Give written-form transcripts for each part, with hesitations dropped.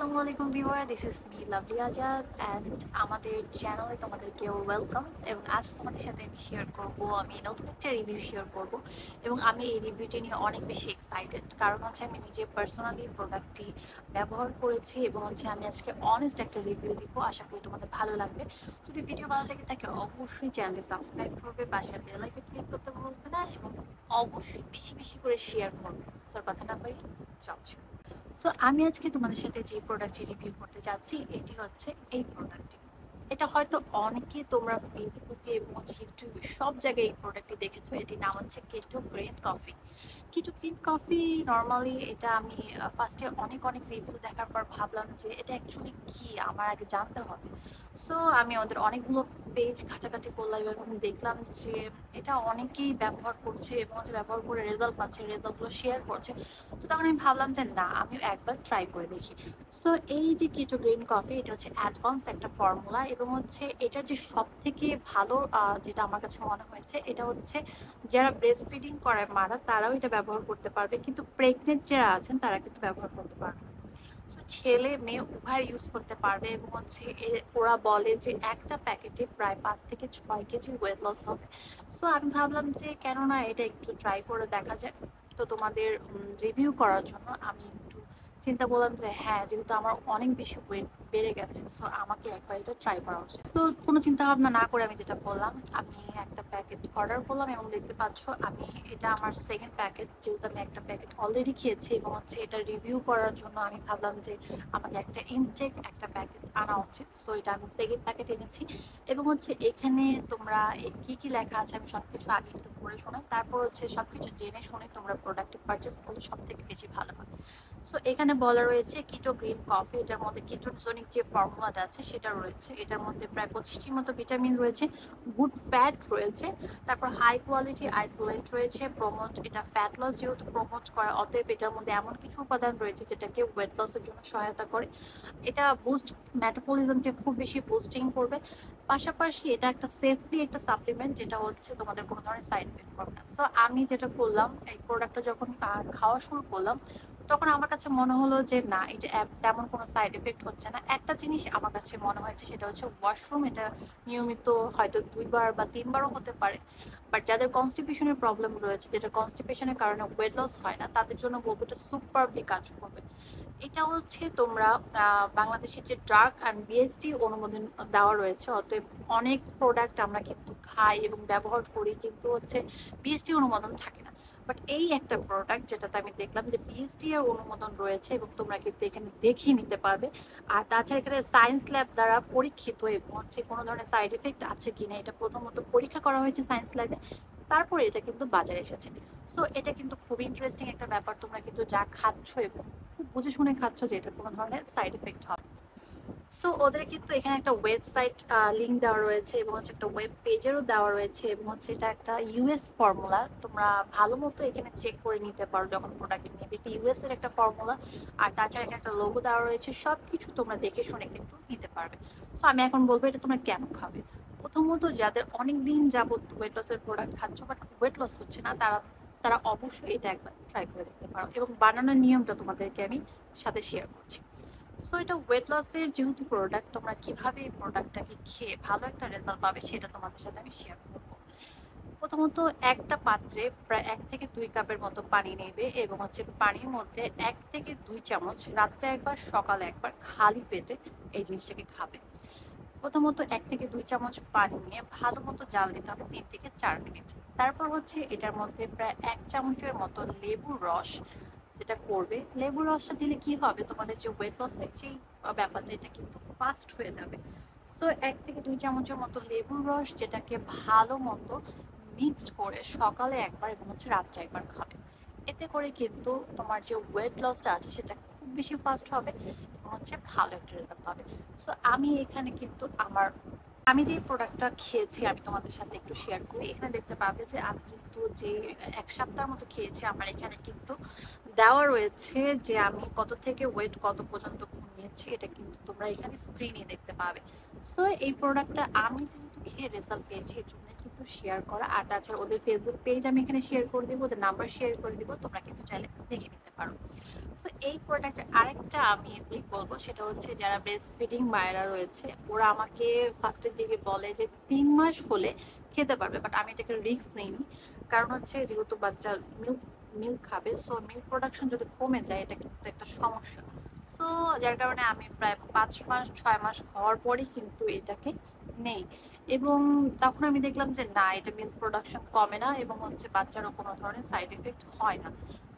আসসালামু আলাইকুম viewer, this is me lovely Azad and আমাদের চ্যানেলে তোমাদেরকে ওয়েলকাম। এবং আজ তোমাদের সাথে আমি শেয়ার করব, আমি নতুন একটা রিভিউ শেয়ার করব। এবং আমি এই রিভিউটি নিয়ে অনেক বেশি এক্সাইটেড, কারণ হচ্ছে আমি নিজে পার্সোনালি প্রোডাক্টটি ব্যবহার করেছি এবং হচ্ছে আমি আজকে অনেস্ট একটা রিভিউ দিব। আশা করি তোমাদের ভালো লাগবে। যদি ভিডিও ভালো লেগে থাকে অবশ্যই চ্যানেলটি সাবস্ক্রাইব করবে, পাশের বেল আইকন ক্লিক করতে ভুলবে না এবং অবশ্যই বেশি বেশি করে শেয়ার করবে। স্যার কথা না পারি, চল শুরু। সো আমি আজকে তোমাদের সাথে যে প্রোডাক্টটি রিভিউ করতে যাচ্ছি এটি হচ্ছে এই প্রোডাক্টটি। এটা হয়তো অনেকে তোমরা ফেসবুকে এবং ইউটিউবে সব জায়গায় এই প্রোডাক্টটি দেখেছো। এটির নাম হচ্ছে keto green coffee. Keto green coffee normally এটা আমি ফার্স্টে অনেক অনেক রিভিউ দেখার পর ভাবলাম যে এটা অ্যাকচুয়ালি কি আমার আগে জানতে হবে। সো আমি ওদের অনেকগুলো পেজ ঘাটাঘাটি করলাম এবং দেখলাম যে এটা অনেকেই ব্যবহার করছে এবং হচ্ছে ব্যবহার করে রেজাল্ট পাচ্ছে, রেজাল্টগুলো শেয়ার করছে। তো তখন আমি ভাবলাম যে না, আমিও একবার ট্রাই করে দেখি। সো এই যে কিটো গ্রিন কফি, এটা হচ্ছে অ্যাডভান্স একটা ফর্মুলা এবং হচ্ছে এটার যে সব থেকে ভালো যেটা আমার কাছে মনে হয়েছে, এটা হচ্ছে যারা ব্রেস্ট ফিডিং করে মারা তারাও এটা ব্যবহার করতে পারবে, কিন্তু প্রেগনেন্ট যারা আছেন তারা কিন্তু ব্যবহার করতে পারবে না। সো ছেলে মেয়ে উভয় ইউজ করতে পারবে এবং হচ্ছে ওরা বলে যে একটা প্যাকেটে প্রায় 5 থেকে 6 কেজি ওয়েট লস হবে। সো আমি ভাবলাম যে কেন না এটা একটু ট্রাই করে দেখা যায়। তো তোমাদের রিভিউ করার জন্য আমি একটু চিন্তা করলাম যে হ্যাঁ, যেহেতু আমার অনেক বেশি ওয়েট বেড়ে গেছে, সো আমাকে একবার এটা ট্রাই করা উচিত। তো কোনো চিন্তা ভাবনা না করে আমি যেটা করলাম, আমি একটা প্যাকেট অর্ডার করলাম এবং দেখতে পাচ্ছ আমি এটা আমার সেকেন্ড প্যাকেট। যেহেতু আমি একটা প্যাকেট অলরেডি খেয়েছি এবং হচ্ছে এটা রিভিউ করার জন্য আমি ভাবলাম যে আমাকে একটা ইনটেক একটা প্যাকেট আনা উচিত। সো এটা আমি সেকেন্ড প্যাকেট এনেছি এবং হচ্ছে এখানে তোমরা কি কি লেখা আছে আমি সবকিছু আগে একটু পড়ে শোনাই, তারপর হচ্ছে সবকিছু জেনে শুনে তোমরা প্রোডাক্টটি পারচেস করলে সব থেকে বেশি ভালো হয়। সো এখানে বলা রয়েছে কিটো গ্রিন কফি, এটার মধ্যে কিটোজনিক যে ফর্মুলাটা আছে সেটা রয়েছে। এটার মধ্যে প্রায় 25টির মতো ভিটামিন রয়েছে, গুড ফ্যাট রয়েছে, তারপর হাই কোয়ালিটি আইসোলেট রয়েছে, প্রমোট, এটা ফ্যাট লস যেহেতু প্রমোট করে, অতএব এটার মধ্যে এমন কিছু উপাদান রয়েছে যেটাকে ওয়েট লসের জন্য সহায়তা করে। এটা বুস্ট মেটাবলিজমকে খুব বেশি বুস্টিং করবে। পাশাপাশি এটা একটা সেফলি একটা সাপ্লিমেন্ট, যেটা হচ্ছে তোমাদের কোনো ধরনের সাইড এফেক্ট করবে না। তো আমি যেটা করলাম, এই প্রোডাক্টটা যখন খাওয়া শুরু করলাম তখন আমার কাছে মনে হলো যে না, এটা তেমন কোনো সাইড এফেক্ট হচ্ছে না। একটা জিনিস আমার কাছে মনে হয়েছে, সেটা হচ্ছে ওয়াশরুম। এটা নিয়মিত হয়তো 2বার বা 3বারও হতে পারে, বাট যাদের কনস্টিপেশনের প্রবলেম রয়েছে, যেটা কনস্টিপেশনের কারণে ওয়েট লস হয় না, তাদের জন্য বলবো এটা সুপারবলি কাজ করবে। এটা হচ্ছে তোমরা বাংলাদেশের যে ড্রাগ অ্যান্ড বিএসটি অনুমোদন দেওয়া রয়েছে, অতএব অনেক প্রোডাক্ট আমরা কিন্তু খাই এবং ব্যবহার করি কিন্তু হচ্ছে বিএসটি অনুমোদন থাকে না। বাট এই একটা প্রোডাক্ট যেটাতে আমি দেখলাম যে বিএসটি এর অনুমোদন রয়েছে এবং তোমরা কিন্তু এখানে দেখে নিতে পারবে। আর তাছাড়া এখানে সায়েন্স ল্যাব দ্বারা পরীক্ষিত এবং হচ্ছে কোনো ধরনের সাইড এফেক্ট আছে কিনা এটা প্রথমত পরীক্ষা করা হয়েছে সায়েন্স ল্যাবে, তারপরে এটা কিন্তু বাজারে এসেছে। সো এটা কিন্তু খুব ইন্টারেস্টিং একটা ব্যাপার, তোমরা কিন্তু যা খাচ্ছ এবং খুব বুঝে শুনে খাচ্ছ যে এটা কোনো ধরনের সাইড এফেক্ট হবে। সো ওদের কিন্তু এখানে একটা ওয়েবসাইট লিংক দেওয়া রয়েছে এবং হচ্ছে একটা ওয়েব পেজেরও দেওয়া রয়েছে এবং হচ্ছে এটা একটা ইউএস ফর্মুলা। তোমরা ভালো মতো এখানে চেক করে নিতে পারো যখন প্রোডাক্ট নেবে, এটা ইউএস এর একটা ফর্মুলা। আর তাছাড়া এখানে একটা লোগো দেওয়া রয়েছে, সবকিছু তোমরা দেখে শুনে কিন্তু নিতে পারবে। সো আমি এখন বলবো এটা তোমরা কেন খাবে। প্রথমত, যাদের অনেক দিন যাবত ওয়েট লসের প্রোডাক্ট খাচ্ছ বাট ওয়েট লস হচ্ছে না, তারা তারা অবশ্যই এটা একবার ট্রাই করে দেখতে পারো এবং বানানোর নিয়মটা তোমাদেরকে আমি সাথে শেয়ার করছি। সো এটা ওয়েট লসের যেহেতু প্রোডাক্ট, তোমরা কিভাবে এই প্রোডাক্টটাকে খেয়ে ভালো একটা রেজাল্ট পাবে সেটা তোমাদের সাথে আমি শেয়ার করবো। প্রথমত, একটা পাত্রে প্রায় 1 থেকে 2 কাপের মতো পানি নেবে এবং হচ্ছে পানির মধ্যে 1 থেকে 2 চামচ রাত্রে একবার সকালে একবার খালি পেটে এই জিনিসটাকে খাবে। প্রথমত 1 থেকে 2 চামচ পানি নিয়ে ভালো মতো জাল দিতে হবে 3 থেকে 4 মিনিট। তারপর হচ্ছে এটার মধ্যে প্রায় 1 চামচের মতো লেবুর রস যেটা করবে। লেবুর রসটা দিলে কি হবে, তোমাদের যে ওয়েট লসের যে ব্যাপারটা এটা কিন্তু ফাস্ট হয়ে যাবে। সো 1 থেকে 2 চামচের মতো লেবুর রস, যেটাকে ভালো মতো মিক্সড করে সকালে একবার এবং হচ্ছে রাত্রে একবার খাবে। এতে করে কিন্তু তোমার যে ওয়েট লসটা আছে সেটা খুব বেশি ফাস্ট হবে এবং হচ্ছে ভালো একটা রেজাল্ট পাবে। সো আমি এখানে কিন্তু আমার আমি যে প্রোডাক্টটা খেয়েছি আমি তোমাদের সাথে একটু শেয়ার করি। এখানে দেখতে পাবে যে আমি কিন্তু যে ১ সপ্তাহের মতো খেয়েছি, আমার এখানে কিন্তু দেওয়া রয়েছে যে আমি কত থেকে ওয়েট কত পর্যন্ত কমিয়েছি। এটা কিন্তু তোমরা এখানে স্ক্রিনে দেখতে পাবে। সো এই প্রোডাক্টটা আমি যেহেতু খেয়ে রেজাল্ট পেয়েছি এর জন্য কিন্তু শেয়ার করা। আর তাছাড়া ওদের ফেসবুক পেজ আমি এখানে শেয়ার করে দিব, ওদের নাম্বার শেয়ার করে দিব, তোমরা কিন্তু চাইলে দেখে নিতে পারো। সো এই প্রোডাক্টের আরেকটা আমি দিক বলবো, সেটা হচ্ছে যারা ব্রেস্ট ফিডিং মায়েরা রয়েছে ওরা আমাকে ফার্স্টের দিকে বলে যে ৩ মাস হলে খেতে পারবে, বাট আমি এটাকে রিস্ক নিইনি। কারণ হচ্ছে যেহেতু বাচ্চা মিল্ক মিল্ক খাবে, সো মিল্ক প্রোডাকশন যদি কমে যায় এটা কিন্তু একটা সমস্যা। সো যার কারণে আমি প্রায় ৫ মাস ৬ মাস হওয়ার পরই কিন্তু এটাকে নেই। এবং তখন আমি দেখলাম যে না, এটা মিল্ক প্রোডাকশন কমে না এবং হচ্ছে বাচ্চারও কোনো ধরনের সাইড এফেক্ট হয় না।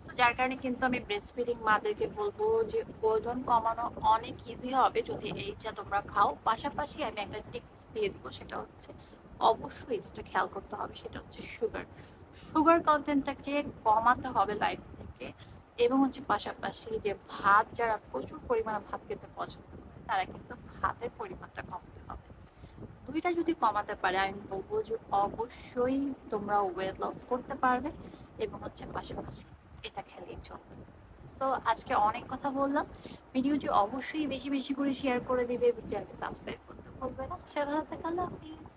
সো যার কারণে কিন্তু আমি ব্রেস্ট ফিডিং মাদেরকে বলবো যে ওজন কমানো অনেক ইজি হবে যদি এইটা তোমরা খাও। পাশাপাশি আমি একটা টিপস দিয়ে দিব, সেটা হচ্ছে অবশ্যই যেটা খেয়াল করতে হবে সেটা হচ্ছে সুগার। সুগার কন্টেন্টটাকে কমাতে হবে লাইফ থেকে। এবং হচ্ছে পাশাপাশি যে ভাত, যারা প্রচুর পরিমাণে ভাত খেতে পছন্দ করে তারা কিন্তু ভাতের পরিমাণটা কমাতে হবে। দুইটা যদি কমাতে পারে আমি বলবো যে অবশ্যই তোমরা ওয়েট লস করতে পারবে। এবং হচ্ছে পাশাপাশি এটা খেলেই চলবে। সো আজকে অনেক কথা বললাম। ভিডিওটি অবশ্যই বেশি বেশি করে শেয়ার করে দিবে এবং চ্যানেলটি সাবস্ক্রাইব করতে ভুলবে না। সে ভালো থাকো, আল্লাহ হাফিজ।